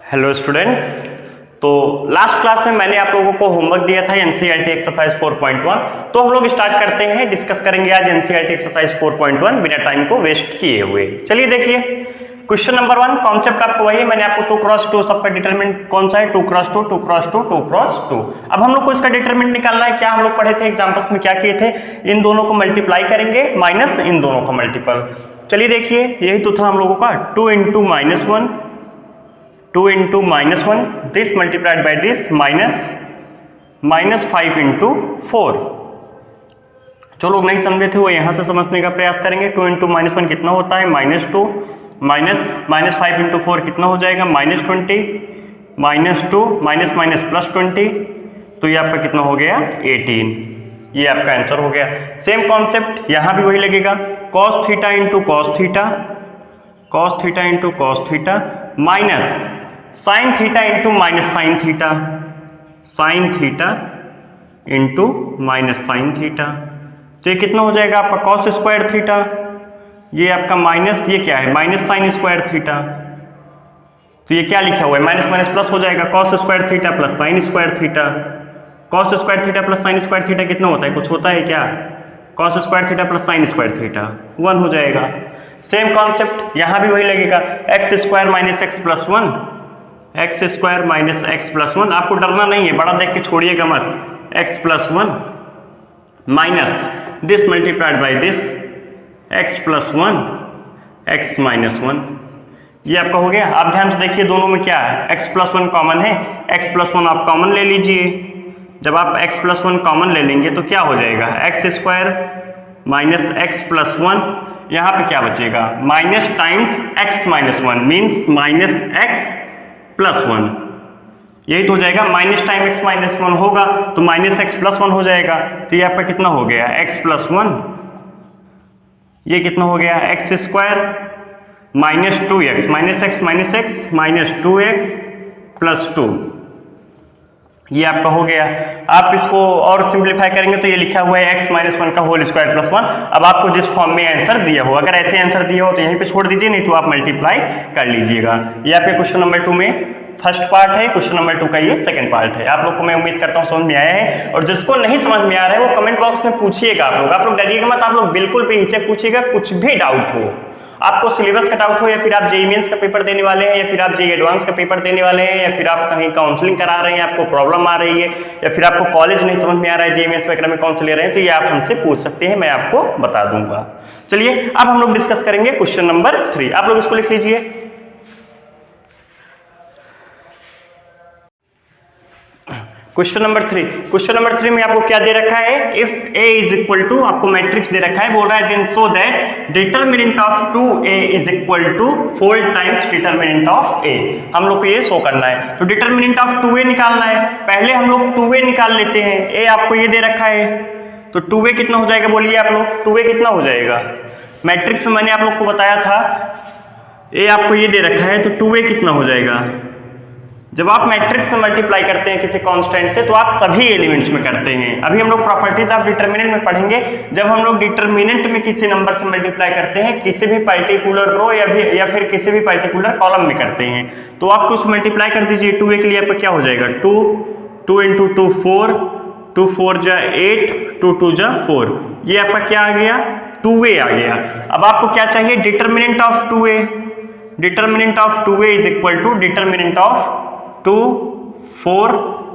Hello students. तो last class में मैंने आप लोगों को होमवर्क दिया था एनसीईआरटी एक्सरसाइज 4.1। तो हम लोग स्टार्ट करते हैं, डिस्कस करेंगे आज एनसीईआरटी एक्सरसाइज 4.1 बिना टाइम को वेस्ट किए हुए। चलिए देखिए क्वेश्चन नंबर 1। कॉन्सेप्ट आपको वही है, मैंने आपको 2x2 सबका डिटरमिनेंट कौन सा है, 2x2 2x2 2x2। अब हम लोग को इसका डिटरमिनेंट निकालना है। क्या हम लोग पढ़े थे एग्जांपल्स में, क्या किए थे, इन दोनों को मल्टीप्लाई करेंगे माइनस इन दोनों का मल्टीपल। चलिए देखिए यही तो था हम लोगों का 2 × -1 2 × -1 this multiplied by this minus 5 × 4। जो लोग नहीं समझे थे वो यहाँ से समझने का प्रयास करेंगे। 2 × -1 कितना होता है, -2 माइनस 5 × 4 कितना हो जाएगा, -20 -2 माइनस प्लस 20, तो ये आपका कितना हो गया 18। ये आपका आंसर हो गया। सेम कॉन्सेप्ट यहाँ भी वही लगेगा, cos θ × cos θ minus sin θ × -sin θ sin θ × -sin θ। तो ये कितना हो जाएगा आपका cos स्क्वायर थीटा, ये आपका माइनस, ये क्या है माइनस साइन स्क्वायर थीटा। तो ये क्या लिखा हुआ है, माइनस माइनस प्लस हो जाएगा, cos square theta plus sine square theta. cos square theta plus sine square theta कितना होता है, कुछ होता है क्या, cos square theta plus sine square theta 1 हो जाएगा। सेम कॉन्सेप्ट यहाँ भी वही लगेगा, x² - x + 1 x² - x + 1। आपको डरना नहीं है, बड़ा देख के छोड़िएगा मत, x + 1 minus this multiplied by this x + 1 x - 1। ये आपका हो गया। आप ध्यान से देखिए दोनों में क्या है, x + 1 कॉमन है, x + 1 आप कॉमन ले लीजिए। जब आप x + 1 कॉमन ले लेंगे तो क्या हो जाएगा, x² - x + 1, यहाँ पे क्या बचेगा, minus times x - 1 means -x + 1। यही तो हो जाएगा, माइनस टाइम x - 1 होगा तो -x + 1 हो जाएगा। तो ये आपका कितना हो गया, x + 1, ये कितना हो गया x² -2x -x 2x + 2। ये आपका हो गया। आप इसको और सिंप्लीफाई करेंगे तो ये लिखा हुआ है x - 1 का होल स्क्वायर + 1। अब आपको जिस फॉर्म में आंसर दिया हो, अगर ऐसे आंसर दिया हो तो यहीं पे छोड़ दीजिए, नहीं तो आप मल्टीप्लाई कर लीजिएगा। ये आपके क्वेश्चन नंबर 2 में फर्स्ट पार्ट है, क्वेश्चन नंबर 2 का ये सेकंड पार्ट है। आप लोग को मैं उम्मीद करता हूँ समझ में आया है, और जिसको नहीं समझ में आ रहा है वो कमेंट बॉक्स में पूछिएगा। आप लोग डरिएगा मत, आप लोग बिल्कुल भी हिचक पूछिएगा, कुछ भी डाउट हो, आपको सिलेबस का डाउट हो, या फिर आप जेईई मेंस का पेपर देने वाले हैं, या फिर आप जेईई एडवांस का पेपर देने वाले हैं, या फिर आप कहीं काउंसलिंग करा रहे हैं, आपको प्रॉब्लम आ रही है, या फिर आपको कॉलेज नहीं समझ में आ रहा है, जेईई मेंस वगैरह में कौन से ले रहे हैं, तो ये आप हमसे पूछ सकते हैं, मैं आपको बता दूंगा। चलिए अब हम लोग डिस्कस करेंगे क्वेश्चन नंबर 3। आप लोग इसको लिख लीजिए। क्वेश्चन नंबर 3 में आपको क्या दे रखा है, इफ a = आपको मैट्रिक्स दे रखा है, बोल रहा है then so that determinant of 2a = 4 times determinant of a। हम लोग को ये शो करना है, तो डिटरमिनेंट ऑफ 2a निकालना है। पहले हम लोग 2a निकाल लेते हैं। a आपको ये दे रखा है, तो 2a कितना हो जाएगा, बोलिए आप लोग, 2a कितना हो जाएगा। मैट्रिक्स में मैंने आप लोग को बताया था, a आपको ये दे रखा है, तो 2a कितना हो जाएगा। जब आप मैट्रिक्स में मल्टीप्लाई करते हैं किसी कांस्टेंट से, तो आप सभी एलिमेंट्स में करते हैं। अभी हम लोग प्रॉपर्टीज ऑफ डिटरमिनेंट में पढ़ेंगे, जब हम लोग डिटरमिनेंट में किसी नंबर से मल्टीप्लाई करते हैं, किसी भी पर्टिकुलर रो या फिर किसी भी पर्टिकुलर कॉलम में करते हैं, तो आप कुछ मल्टीप्लाई कर दीजिए। 2a के लिए आपका क्या हो जाएगा, 2 × 2 4, 2 4 = 8, 2 2 = 4। ये आपका क्या आ गया, 2a आ गया। अब आपको क्या चाहिए, determinant of 2a। Determinant of 2a = determinant of 2 4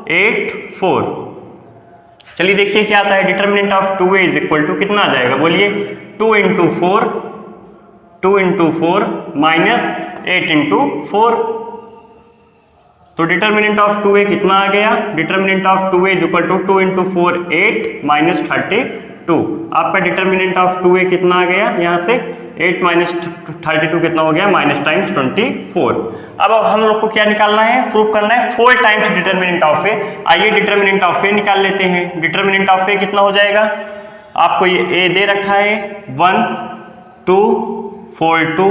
8 4। चलिए देखिए क्या आता है, डिटरमिनेंट ऑफ 2a = कितना आ जाएगा, बोलिए 2 × 4 माइनस 8 × 4। तो डिटरमिनेंट ऑफ 2a कितना आ गया, डिटरमिनेंट ऑफ 2a = 2 × 4 8 - 32। आपका डिटरमिनेंट ऑफ 2a कितना आ गया, यहाँ से 8 - 32 कितना हो गया, माइनस टाइम्स 24। अब हम लोग को क्या निकालना है, प्रूव करना है 4 टाइम्स डिटरमिनेंट ऑफ a। आइए डिटरमिनेंट ऑफ a निकाल लेते हैं। डिटरमिनेंट ऑफ a कितना हो जाएगा, आपको ये a दे रखा है 1 2 4 2,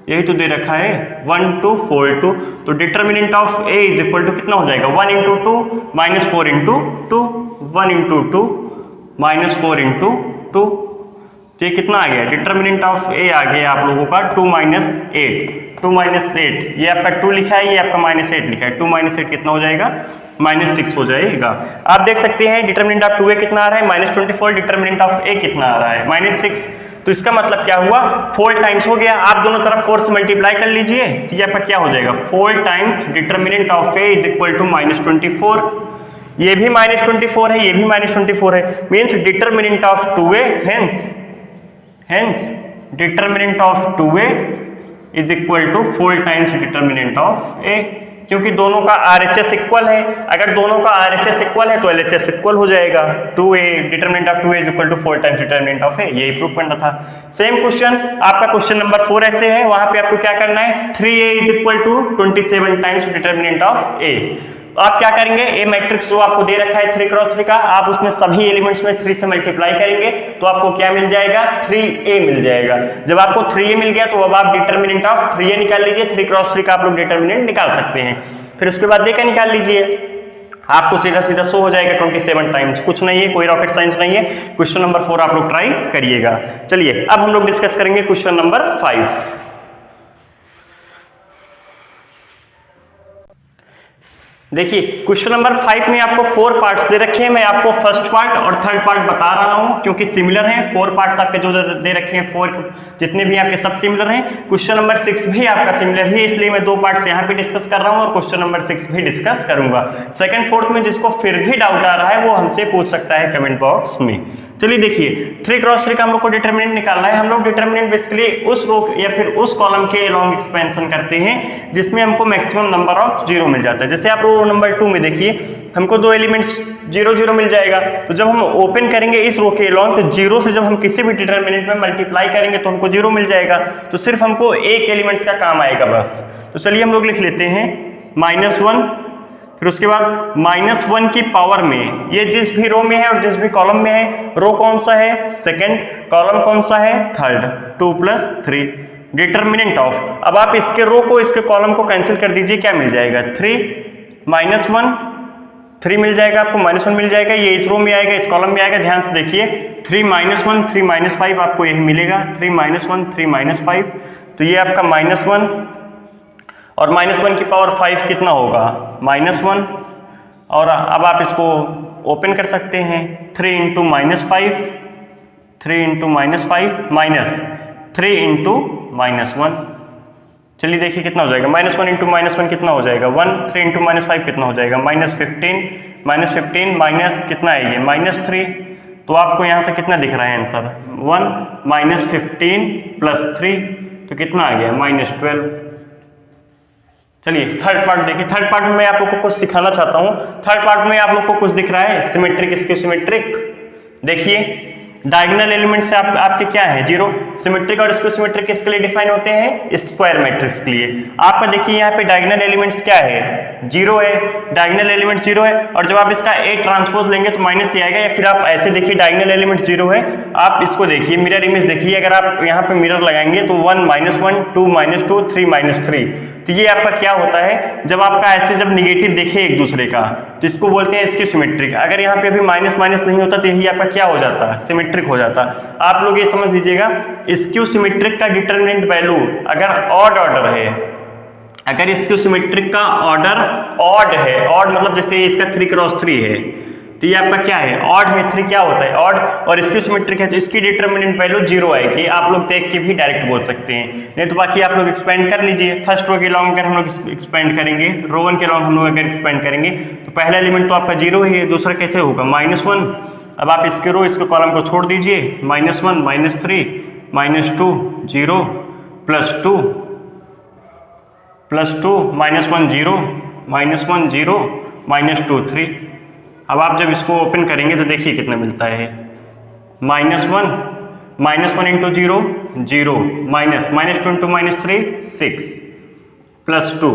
यही तो दे रखा है 1 2 4 2। तो डिटरमिनेंट ऑफ a = कितना हो जाएगा, 1 × 2 - 4 × 2, 1 × 2 - 4 × 2। तो ये कितना आ गया, डिटर्मिनेंट ऑफ ए आ गया आप लोगों का 2 - 8, 2 - 8, ये आपका 2 लिखा है, ये आपका -8 लिखा है, 2 - 8 कितना हो जाएगा, -6 हो जाएगा। आप देख सकते हैं डिटर्मिनेंट ऑफ 2a कितना आ रहा है, -24, डिटर्मिनेंट ऑफ a कितना आ रहा है, -6। तो इसका मतलब क्या हुआ, 4 टाइम्स हो गया। आप दोनों तरफ 4 से मल्टीप्लाई कर लीजिए, तो ये आपका क्या हो जाएगा, 4 times determinant of a is equal to -24। ये भी -24 है, ये भी -24 है, means determinant of 2a, hence determinant of 2a is equal to 4 times determinant of a, क्योंकि दोनों का RHS इक्वल है। अगर दोनों का RHS इक्वल है तो LHS इक्वल हो जाएगा। 2a determinant of 2a is equal to 4 times determinant of a, यही प्रूफ करना था। सेम क्वेश्चन आपका क्वेश्चन नंबर 4 ऐसे है, वहां पे आपको क्या करना है, 3a is equal to 27 times determinant of a। आप क्या करेंगे, ए मैट्रिक्स जो आपको दे रखा है 3 क्रॉस 3 का, आप उसमें सभी एलिमेंट्स में 3 से मल्टीप्लाई करेंगे तो आपको क्या मिल जाएगा, 3a मिल जाएगा। जब आपको 3a मिल गया तो अब आप डिटर्मिनेंट ऑफ 3a निकाल लीजिए, 3 क्रॉस 3 का आप लोग डिटर्मिनेंट निकाल सकते हैं। फिर उसके बाद a का निकाल लीजिए, आपको सीधा सीधा शो हो जाएगा 27 टाइम्स। कुछ नहीं है, कोई रॉकेट साइंस नहीं है। क्वेश्चन नंबर 4 आप लोग ट्राई करिएगा। चलिए अब हम लोग डिस्कस करेंगे क्वेश्चन नंबर 5। देखिए क्वेश्चन नंबर 5 में आपको 4 पार्ट्स दे रखे हैं। मैं आपको फर्स्ट पार्ट और थर्ड पार्ट बता रहा हूं क्योंकि सिमिलर हैं। 4 पार्ट्स आपके जो दे रखे हैं, 4 जितने भी आपके सब सिमिलर हैं। क्वेश्चन नंबर 6 भी आपका सिमिलर है, इसलिए मैं 2 पार्ट्स यहां पे डिस्कस कर रहा हूं और क्वेश्चन नंबर 6 भी डिस्कस करूंगा। सेकंड फोर्थ में जिसको फिर भी डाउट आ रहा है वो हमसे पूछ सकता है कमेंट बॉक्स में। चलिए देखिए 3 क्रॉस 3 का हम लोग को डिटर्मिनेंट निकालना है। हम लोग डिटर्मिनेंट बेसिकली उस रो या फिर उस कॉलम के लॉन्ग एक्सपेंशन करते हैं जिसमें हमको मैक्सिमम नंबर ऑफ 0 मिल जाता है। जैसे आप रो नंबर 2 में देखिए हमको 2 एलिमेंट्स 0 0 मिल जाएगा, तो जब हम ओपन करेंगे इस रो के लॉन्ग तो 0 से जब हम किसी भी डिटर्मिनेंट में मल्टीप्लाई करेंगे तो हमको 0 मिल जाएगा। तो सिर्फ हमको एक एलिमेंट्स का काम आएगा बस। तो चलिए हम लोग लिख लेते हैं -1, फिर उसके बाद -1 की पावर में, ये जिस भी रो में है और जिस भी कॉलम में है, रो कौन सा है, सेकंड, कॉलम कौन सा है, थर्ड, 2 + 3 डिटर्मिनेंट ऑफ। अब आप इसके रो को इसके कॉलम को कैंसिल कर दीजिए, क्या मिल जाएगा, 3 -1, 3 मिल जाएगा आपको, -1 मिल जाएगा। ये इस रो में आएगा, इस कॉलम में आएगा। ध्यान से देखिए 3 - 1 3 - 5 आपको यही मिलेगा, 3 - 1 3 - 5। तो ये आपका -1 और -1 की पावर 5 कितना होगा, -1। और अब आप इसको ओपन कर सकते हैं, 3 × -5, 3 × -5 -3 × -1। चलिए देखिए कितना हो जाएगा, -1 × -1 कितना हो जाएगा, 1, 3 × -5 कितना हो जाएगा, -15 माइनस कितना है ये, -3। तो आपको यहाँ से कितना दिख रहा है आंसर, 1 -15 + 3 तो कितना आ गया, -12। चलिए थर्ड पार्ट देखिए। थर्ड पार्ट में मैं आप लोग को कुछ सिखाना चाहता हूं। थर्ड पार्ट में आप लोग को कुछ दिख रहा है, सिमेट्रिक, इसके सिमेट्रिक देखिए। डायगोनल एलिमेंट से आपके क्या है, 0। सिमेट्रिक और इसको सिमेट्रिक किसके लिए डिफाइन होते हैं, स्क्वायर मैट्रिक्स के लिए। आपका देखिए यहाँ पे डायगोनल एलिमेंट्स क्या है, 0 है, डायगोनल एलिमेंट 0 है। और जब आप इसका A ट्रांसपोज लेंगे तो माइनस ये आएगा, या फिर आप ऐसे देखिए डायगोनल एलिमेंट 0 है। आप इसको देखिए मिरर इमेज देखिए, अगर आप यहाँ पे मिरर लगाएंगे तो 1 - 1 2 - 2 3 - 3। तो ये आपका क्या होता है, जब आपका ऐसे जब निगेटिव देखे एक दूसरे का तो इसको बोलते हैं इसकी सिमेट्रिक। अगर यहाँ पे अभी माइनस माइनस नहीं होता तो यही आपका क्या हो जाता है, सिमेट्रिक हो जाता। आप लोग ये समझ लीजिएगा, स्क्यू सिमेट्रिक का डिटरमिनेंट वैल्यू अगर ऑड ऑर्डर है, अगर स्क्यू सिमेट्रिक का ऑर्डर ऑड है, ऑड मतलब जैसे इसका 3 × 3 है तो ये आपका क्या है, ऑड है, 3 क्या होता है, ऑड। और इसकी सिमेट्रिक है तो इसकी डिटरमिनेंट वैल्यू 0 आएगी। आप लोग देख के भी डायरेक्ट बोल सकते हैं, नहीं तो बाकी आप लोग एक्सपेंड कर लीजिए। फर्स्ट रो के लॉन्ग अगर हम लोग एक्सपेंड करेंगे, रो 1 के लॉन्ग हम लोग अगर एक्सपेंड करेंगे तो पहला एलिमेंट तो आपका 0 ही है, दूसरा कैसे होगा, -1। अब आप इसके रो इसके कॉलम को छोड़ दीजिए, -1 -3 -2 0 +2 +2 -1 0 -1 0 -2 3। अब आप जब इसको ओपन करेंगे तो देखिए कितना मिलता है, -1 × 0 0 -2 × -3 6 +2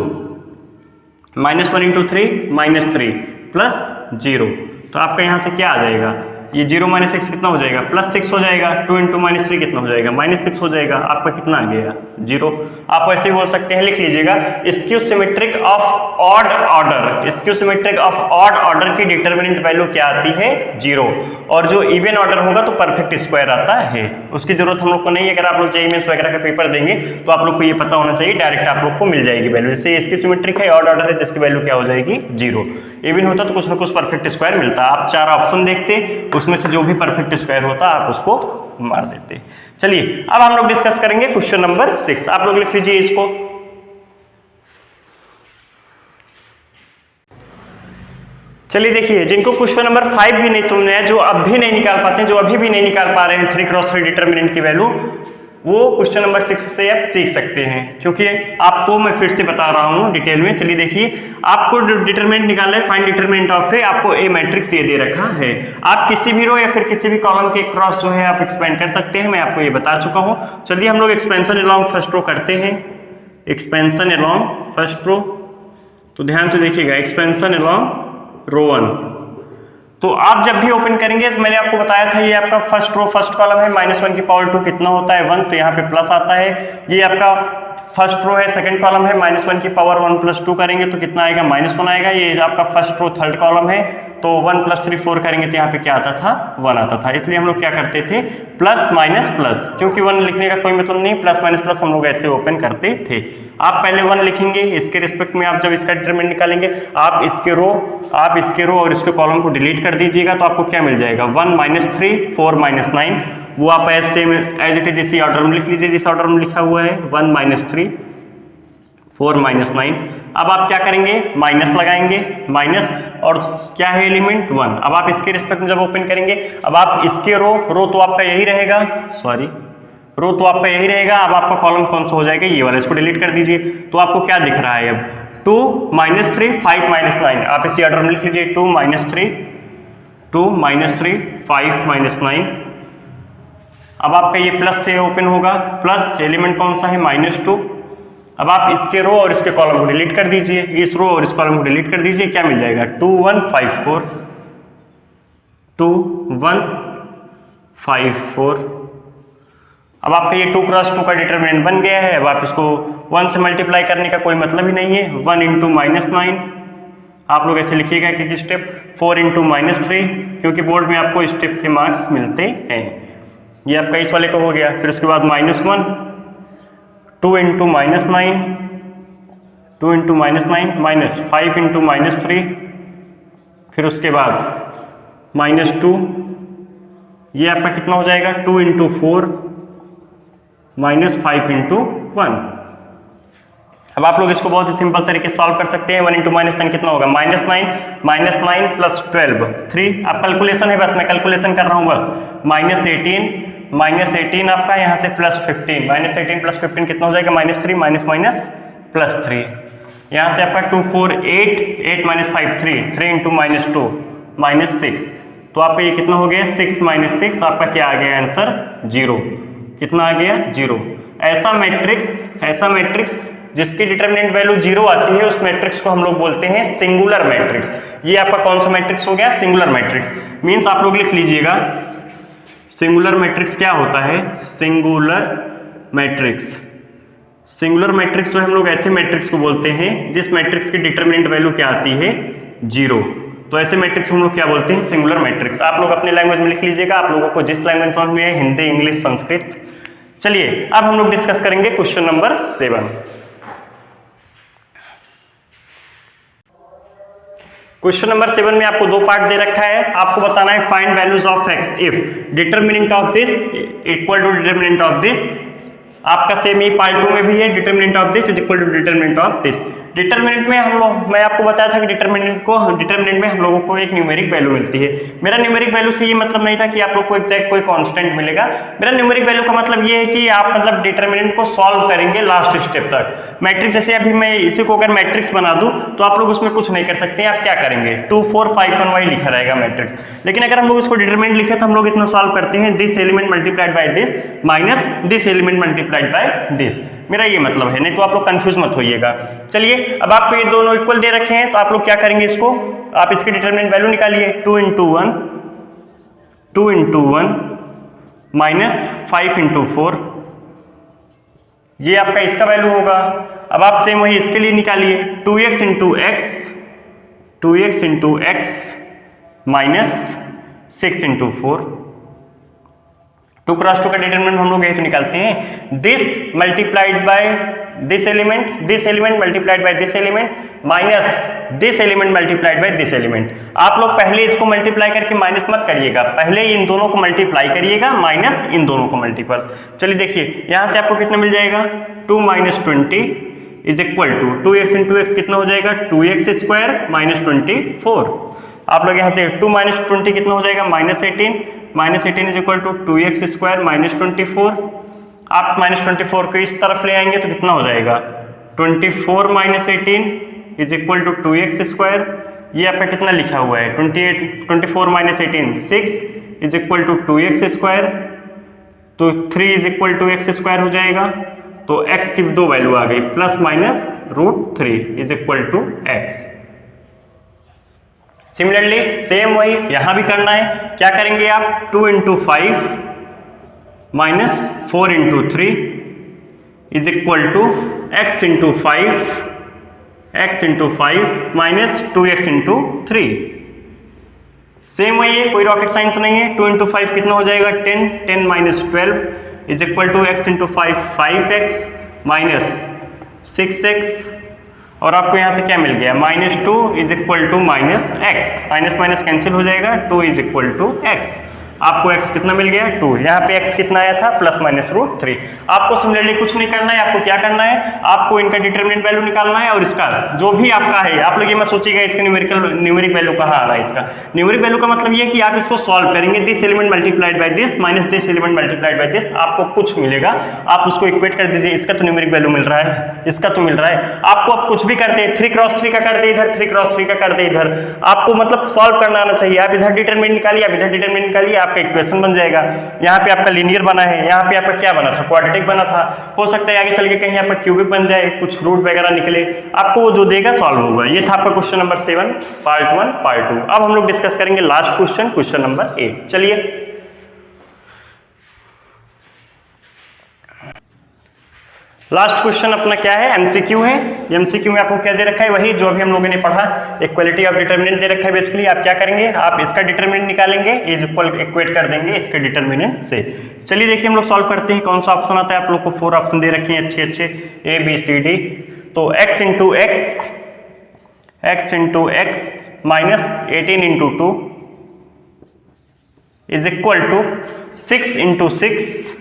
-1 × 3 -3 +0। तो आपका यहाँ से क्या आ जाएगा, ये 0 माइनस 6 कितना हो जाएगा, +6 हो जाएगा। 2 इंटू माइनस 3 कितना हो जाएगा, -6 हो जाएगा। आपका कितना आ गया, 0। आप ऐसे ही बोल सकते हैं, लिख लीजिएगा, skew symmetric of odd order, skew symmetric of odd order की डिटरमिनेंट वैल्यू क्या आती है, 0। और जो इवन ऑर्डर होगा तो परफेक्ट स्क्वायर आता है। उसकी जरूरत हम लोग को नहीं है। अगर आप लोग जेईई मेंस वगैरह का पेपर देंगे तो आप लोग को ये पता होना चाहिए, डायरेक्ट आप लोग को मिल जाएगी वैल्यू। जैसे इसकी सिमेट्रिक है, ऑड ऑर्डर है, जिसकी वैल्यू क्या हो जाएगी, 0। इवन होता तो कुछ ना कुछ परफेक्ट स्क्वायर मिलता। आप 4 ऑप्शन देखते, उसमें से जो भी परफेक्ट स्क्वायर होता आप उसको मार देते। चलिए अब हम लोग डिस्कस करेंगे क्वेश्चन नंबर 6। आप लोग लिख लीजिए इसको। चलिए देखिए, जिनको क्वेश्चन नंबर 5 भी नहीं समझ में आया, जो अब भी नहीं निकाल पाते हैं, जो अभी भी नहीं निकाल पा रहे हैं 3x3 डिटरमिनेंट की वैल्यू, वो क्वेश्चन नंबर 6 से आप सीख सकते हैं, क्योंकि आपको मैं फिर से बता रहा हूं डिटेल में। चलिए देखिए, आपको डिटरमिनेंट निकालना है, फाइंड डिटरमिनेंट ऑफ ए। आपको ए मैट्रिक्स ये दे रखा है। आप किसी भी रो या फिर किसी भी कॉलम के क्रॉस जो है आप एक्सपेंड कर सकते हैं, मैं आपको ये बता चुका हूं। चलिए हम लोग एक्सपेंशन अलोंग फर्स्ट रो करते हैं। एक्सपेंशन अलोंग फर्स्ट रो, तो ध्यान से देखिएगा, एक्सपेंशन अलोंग रो 1। तो आप जब भी ओपन करेंगे, तो मैंने आपको बताया था ये आपका फर्स्ट रो फर्स्ट कॉलम है, -1 की पावर 2 कितना होता है, 1, तो यहाँ पे प्लस आता है। ये आपका फर्स्ट रो है, सेकंड कॉलम है, -1 की पावर 1 + 2 करेंगे तो कितना आएगा, -1 आएगा। ये आपका फर्स्ट रो थर्ड कॉलम है, तो 1 + 3 4 करेंगे तो यहाँ पे क्या आता था, 1 आता था। इसलिए हम लोग क्या करते थे, प्लस माइनस प्लस, क्योंकि 1 लिखने का कोई मतलब नहीं, प्लस माइनस प्लस हम लोग ऐसे ओपन करते थे। आप पहले 1 लिखेंगे, इसके रिस्पेक्ट में आप जब इसका डिटरमिनेंट निकालेंगे, आप इसके रो और इसके कॉलम को डिलीट कर दीजिएगा, तो आपको क्या मिल जाएगा, 1 - 3 4 - 9। वो आप ऐसे एज इट इज इसी ऑर्डर में लिख लीजिए, जिस ऑर्डर में लिखा हुआ है, 1 - 3 4 - 9। अब आप क्या करेंगे, माइनस लगाएंगे, माइनस, और क्या है एलिमेंट 1। अब आप इसके रिस्पेक्ट में जब ओपन करेंगे, अब आप इसके रो तो आपका यही रहेगा, रो तो आपका यही रहेगा। अब आपका कॉलम कौन सा हो जाएगा, ये वाला, इसको डिलीट कर दीजिए। तो आपको क्या दिख रहा है अब, 2 - 3 5 - 9। आप इसी ऑर्डर में लिख लीजिए, 2 - 3 5 - 9। अब आपका ये प्लस से ओपन होगा, प्लस एलिमेंट कौन सा है, -2। अब आप इसके रो और इसके कॉलम को डिलीट कर दीजिए, इस रो और इस कॉलम को डिलीट कर दीजिए, क्या मिल जाएगा, 2 1 5 4 2 1 5 4। अब आपका ये 2 × 2 का डिटरमिनेंट बन गया है। अब आप इसको 1 से मल्टीप्लाई करने का कोई मतलब ही नहीं है। 1 × -9, आप लोग ऐसे लिखिएगा कि स्टेप, 4 × -3, क्योंकि बोर्ड में आपको स्टेप के मार्क्स मिलते हैं। ये आपका इस वाले का हो गया। फिर उसके बाद -1, 2 × -9, 2 × -9, -5 × -3, फिर उसके बाद -2, ये आपका कितना हो जाएगा, 2 × 4 -5 × 1। अब आप लोग इसको बहुत ही सिंपल तरीके से सॉल्व कर सकते हैं। 1 × -9 कितना होगा, -9 + 12 3। अब कैलकुलेशन है, बस मैं कैलकुलेशन कर रहा हूँ बस। -18 आपका यहाँ से +15, -18 + 15 कितना हो जाएगा, -3 +3। यहाँ से आपका 2 4 8 8 - 5 3 3 × -2 -6। तो आपका ये कितना हो गया, 6 - 6। आपका क्या आ गया आंसर, 0। कितना आ गया, 0। ऐसा मैट्रिक्स जिसकी डिटरमिनेंट वैल्यू 0 आती है, उस मैट्रिक्स को हम लोग बोलते हैं सिंगुलर मैट्रिक्स। ये आपका कौन सा मैट्रिक्स हो गया, सिंगुलर मैट्रिक्स। मींस आप लोग लिख लीजिएगा, सिंगुलर मैट्रिक्स क्या होता है, सिंगुलर मैट्रिक्स जो हम लोग ऐसे मैट्रिक्स को बोलते हैं जिस मैट्रिक्स की डिटरमिनेंट वैल्यू क्या आती है, 0। तो ऐसे मैट्रिक्स हम लोग क्या बोलते हैं, सिंगुलर मैट्रिक्स। आप लोग अपने लैंग्वेज में लिख लीजिएगा, आप लोगों को जिस लैंग्वेज समझ में है, हिंदी, इंग्लिश, संस्कृत। चलिए अब हम लोग डिस्कस करेंगे क्वेश्चन नंबर 7। क्वेश्चन नंबर 7 में आपको 2 पार्ट दे रखा है। आपको बताना है find values of x if determinant of this equal to determinant of this. आपका सेम ही पार्ट 2 में भी है, determinant of this is equal to determinant of this. Determinant में मैं आपको बताया था कि डिटरमिनेंट में हम लोगों को एक न्यूमेरिक वैल्यू मिलती है। मेरा न्यूमेरिक वैल्यू से ये मतलब नहीं था कि आप लोग को एग्जैक्ट कोई कांस्टेंट मिलेगा। मेरा न्यूमेरिक वैल्यू का मतलब ये है कि आप मतलब डिटरमिनेंट को सॉल्व करेंगे लास्ट स्टेप तक। मैट्रिक्स जैसे अभी मैं इसी को अगर मैट्रिक्स बना दूं तो आप लोग उसमें कुछ नहीं कर सकते हैं। आप क्या करेंगे, 2 4 5 1 वही लिखा रहेगा मैट्रिक्स। लेकिन अगर हम लोग इसको डिटरमिनेंट लिखे तो हम लोग इतना सॉल्व करते हैं, this element multiplied by this minus this element multiplied by this. मेरा ये मतलब है, नहीं तो आप लोग कंफ्यूज मत होइएगा। चलिए अब आपको ये दोनों इक्वल दे रखे हैं तो आप लोग क्या करेंगे, इसको आप इसकी डिटरमिनेंट वैल्यू निकालिए। 2 × 1 2 इंटू 1 माइनस 5 इंटू 4, ये आपका इसका वैल्यू होगा। अब आप सेम वही इसके लिए निकालिए, 2x into X minus 6 into 4, 2 cross 2 का डिटरमिनेंट हम लोग यही तो निकालते हैं, this multiplied by this element multiplied by this element minus this element multiplied by this element. आप लोग पहले इसको मल्टीप्लाई करके माइनस मत करिएगा, पहले इन दोनों को मल्टीप्लाई करिएगा माइनस इन दोनों को मल्टीपल। चलिए देखिए यहां से आपको कितना मिल जाएगा, 2 minus 20 is equal to 2x into X कितना हो जाएगा, 2x स्क्वायर माइनस 24। आप लोग यहाँ से 2 माइनस 20 कितना हो जाएगा, minus 18 is equal to 2x square minus 24। आप माइनस 24 को इस तरफ ले आएंगे तो कितना हो जाएगा, 24 minus 18 is equal to 2x square. ये आपका कितना लिखा हुआ है, 24 minus 18 6 is equal to 2x square, तो 3 is equal to x square हो जाएगा। तो x की दो वैल्यू आ गई, plus minus √3 is equal to x। Similarly same वही यहां भी करना है, क्या करेंगे आप, 2 into 5 minus 4 into 3 is equal to x into 5 minus 2x into 3। Same वही है, कोई रॉकेट साइंस नहीं है। 2 इंटू 5 कितना हो जाएगा, 10 minus 12 is equal to x into 5x minus 6x, और आपको यहां से क्या मिल गया, -2 is equal to minus X, minus minus cancel हो जाएगा, 2 इज इक्वल टू एक्स। आपको x कितना मिल गया, 2। यहाँ पे x कितना आया था, प्लस माइनस √3। आपको सिमिलरली कुछ नहीं करना है, आपको क्या करना है, आपको इनका डिटरमिनेंट वैल्यू निकालना है और इसका जो भी आपका है, आप लोग ये मत सोचिएगा इसका न्यूमेरिक वैल्यू कहाँ आ रहा है। इसका न्यूमेरिक वैल्यू का मतलब ये कि आप इसको सॉल्व करेंगे, this element multiplied by this minus this element multiplied by this, आपको कुछ मिलेगा, आप उसको इक्वेट कर दीजिए। इसका तो न्यूमेरिक वैल्यू मिल रहा है, इसका तो मिल रहा है, आपको आप कुछ भी करते हैं, 3 क्रॉस 3 का कर दे इधर, 3 क्रॉस 3 का कर दे इधर, आपको मतलब सॉल्व करना आना चाहिए। आप इधर डिटरमिनेंट निकालिए, आप इधर डिटरमिनेंट निकालिए, आपका इक्वेशन बन जाएगा। यहाँ पे आपका लीनियर बना है, यहाँ पे आपका क्या बना था, क्वाड्रेटिक बना था। हो सकता है आगे चल के कहीं आपका क्यूबिक बन जाए, कुछ रूट वगैरह निकले, आपको वो जो देगा सॉल्व होगा। ये था आपका क्वेश्चन नंबर 7 पार्ट 1 पार्ट 2। अब हम लोग डिस्कस करेंगे लास्ट क्वेश्चन नंबर 8। चलिए लास्ट क्वेश्चन अपना क्या है, एमसीक्यू है। एमसीक्यू में आपको क्या दे रखा है, वही जो अभी हम लोगों ने पढ़ा, इक्वलिटी ऑफ डिटरमिनेंट दे रखा है। बेसिकली आप क्या करेंगे, आप इसका डिटरमिनेंट निकालेंगे, इज इक्वल इक्वेट कर देंगे इसके डिटरमिनेंट से। चलिए देखिए हम लोग सॉल्व करते हैं, कौन सा ऑप्शन आता है। आप लोग को 4 ऑप्शन दे रखे हैं अच्छे A B C D। तो x into X minus 18 into 2 is equal to 6 into 6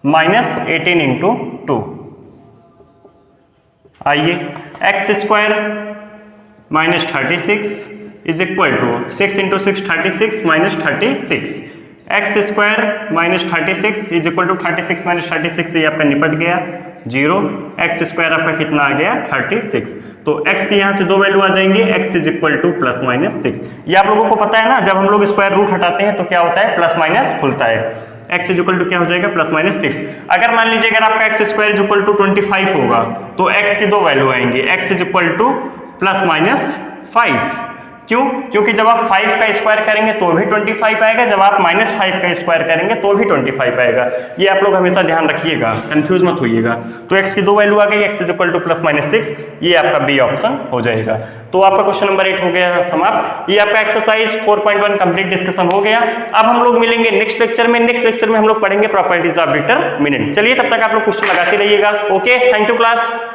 minus 18 into 2। आइए x square minus 36 is equal to 6 into 6 36 minus 36, X square minus 36 is equal to 36 minus 36, ये आपका निपट गया 0। X square आपका कितना आ गया 36। तो x की यहाँ से दो वैल्यू आ जाएंगे, x is equal to plus minus 6। ये आप लोगों को पता है ना, जब हम लोग स्क्वायर रूट हटाते हैं तो क्या होता है, प्लस माइनस खुलता है। x इज इक्वल टू क्या हो जाएगा, प्लस माइनस 6। अगर मान लीजिए अगर आपका X square is equal to 25 होगा तो x की दो वैल्यू आएंगे, x is equal to plus minus 5। क्यों, क्योंकि जब आप 5 का स्क्वायर करेंगे तो भी 25 आएगा, जब आप माइनस 5 का स्क्वायर करेंगे तो भी 25 आएगा। ये आप लोग हमेशा ध्यान रखिएगा, कंफ्यूज मत होइएगा। तो x की दो वैल्यू आ गई, x is equal to plus minus 6, ये आपका बी ऑप्शन हो जाएगा। तो आपका क्वेश्चन नंबर 8 हो गया समाप्त। ये आपका एक्सरसाइज 4.1 कंप्लीट डिस्कशन हो गया। अब हम लोग मिलेंगे नेक्स्ट लेक्चर में। नेक्स्ट लेक्चर में हम लोग पढ़ेंगे प्रॉपर्टीज ऑफ डिटरमिनेंट। चलिए तब तक आप लोग क्वेश्चन लगाते रहिएगा। Okay, thank you class.